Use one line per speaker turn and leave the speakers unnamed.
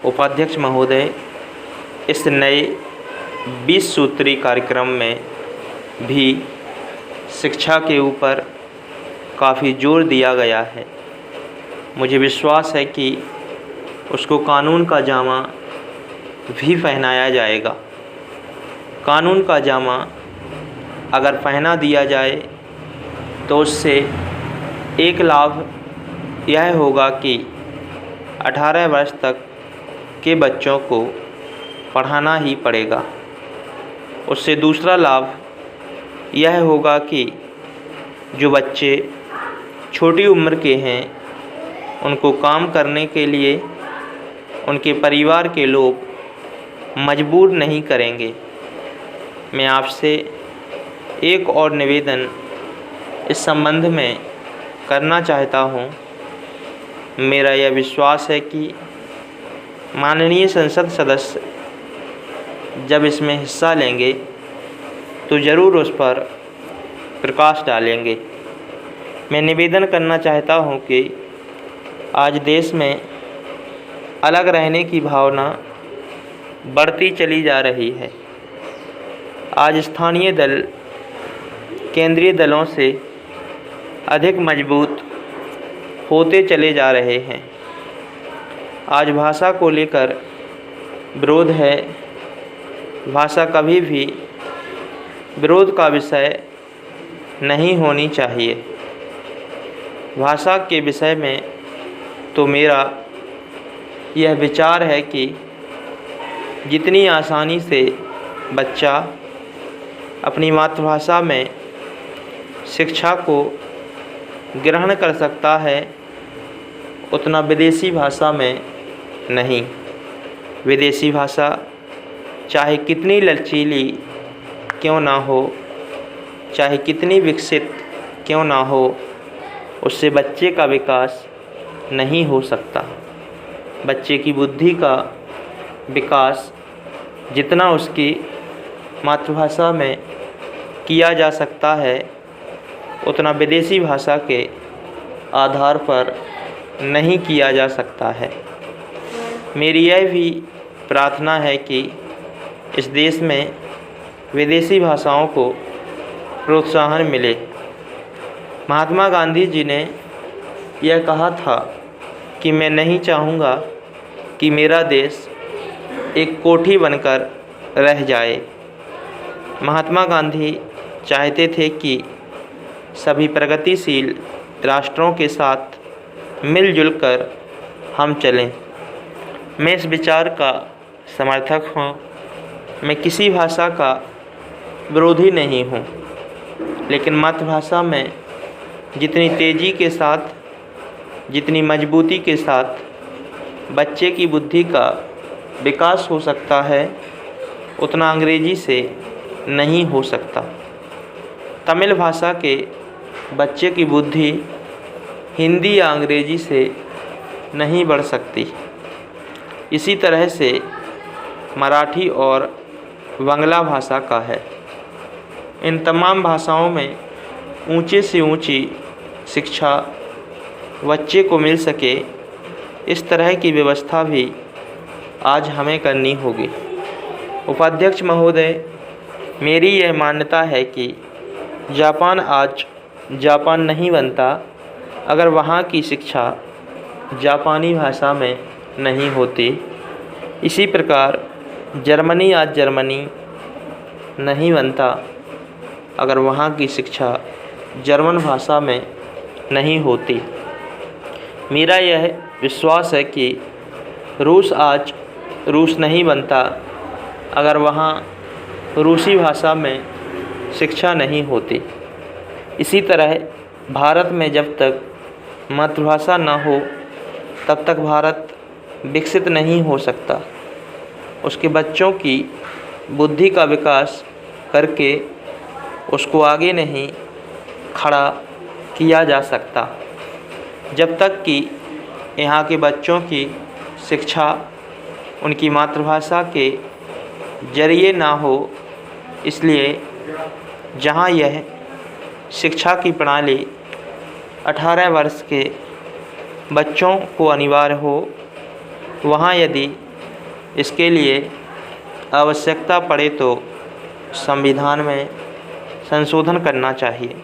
उपाध्यक्ष महोदय, इस नए 20 सूत्री कार्यक्रम में भी शिक्षा के ऊपर काफ़ी जोर दिया गया है। मुझे विश्वास है कि उसको कानून का जामा भी पहनाया जाएगा। कानून का जामा अगर पहना दिया जाए तो उससे एक लाभ यह होगा कि 18 वर्ष तक के बच्चों को पढ़ाना ही पड़ेगा। उससे दूसरा लाभ यह होगा कि जो बच्चे छोटी उम्र के हैं उनको काम करने के लिए उनके परिवार के लोग मजबूर नहीं करेंगे। मैं आपसे एक और निवेदन इस संबंध में करना चाहता हूँ। मेरा यह विश्वास है कि माननीय संसद सदस्य जब इसमें हिस्सा लेंगे तो ज़रूर उस पर प्रकाश डालेंगे। मैं निवेदन करना चाहता हूँ कि आज देश में अलग रहने की भावना बढ़ती चली जा रही है। आज स्थानीय दल केंद्रीय दलों से अधिक मजबूत होते चले जा रहे हैं। आज भाषा को लेकर विरोध है। भाषा कभी भी विरोध का विषय नहीं होनी चाहिए। भाषा के विषय में तो मेरा यह विचार है कि जितनी आसानी से बच्चा अपनी मातृभाषा में शिक्षा को ग्रहण कर सकता है उतना विदेशी भाषा में नहीं। विदेशी भाषा चाहे कितनी लचीली क्यों ना हो, चाहे कितनी विकसित क्यों ना हो, उससे बच्चे का विकास नहीं हो सकता। बच्चे की बुद्धि का विकास जितना उसकी मातृभाषा में किया जा सकता है उतना विदेशी भाषा के आधार पर नहीं किया जा सकता है। मेरी यह भी प्रार्थना है कि इस देश में विदेशी भाषाओं को प्रोत्साहन मिले। महात्मा गांधी जी ने यह कहा था कि मैं नहीं चाहूँगा कि मेरा देश एक कोठी बनकर रह जाए। महात्मा गांधी चाहते थे कि सभी प्रगतिशील राष्ट्रों के साथ मिलजुल कर हम चलें। मैं इस विचार का समर्थक हूँ। मैं किसी भाषा का विरोधी नहीं हूँ, लेकिन मातृभाषा में जितनी तेज़ी के साथ, जितनी मजबूती के साथ बच्चे की बुद्धि का विकास हो सकता है उतना अंग्रेजी से नहीं हो सकता। तमिल भाषा के बच्चे की बुद्धि हिंदी या अंग्रेजी से नहीं बढ़ सकती। इसी तरह से मराठी और बांग्ला भाषा का है। इन तमाम भाषाओं में ऊंचे से ऊंची शिक्षा बच्चे को मिल सके, इस तरह की व्यवस्था भी आज हमें करनी होगी। उपाध्यक्ष महोदय, मेरी यह मान्यता है कि जापान आज जापान नहीं बनता अगर वहाँ की शिक्षा जापानी भाषा में नहीं होती। इसी प्रकार जर्मनी आज जर्मनी नहीं बनता अगर वहाँ की शिक्षा जर्मन भाषा में नहीं होती। मेरा यह विश्वास है कि रूस आज रूस नहीं बनता अगर वहाँ रूसी भाषा में शिक्षा नहीं होती। इसी तरह भारत में जब तक मातृभाषा न हो तब तक भारत विकसित नहीं हो सकता। उसके बच्चों की बुद्धि का विकास करके उसको आगे नहीं खड़ा किया जा सकता जब तक कि यहाँ के बच्चों की शिक्षा उनकी मातृभाषा के जरिए ना हो। इसलिए जहाँ यह शिक्षा की प्रणाली 18 वर्ष के बच्चों को अनिवार्य हो, वहाँ यदि इसके लिए आवश्यकता पड़े तो संविधान में संशोधन करना चाहिए।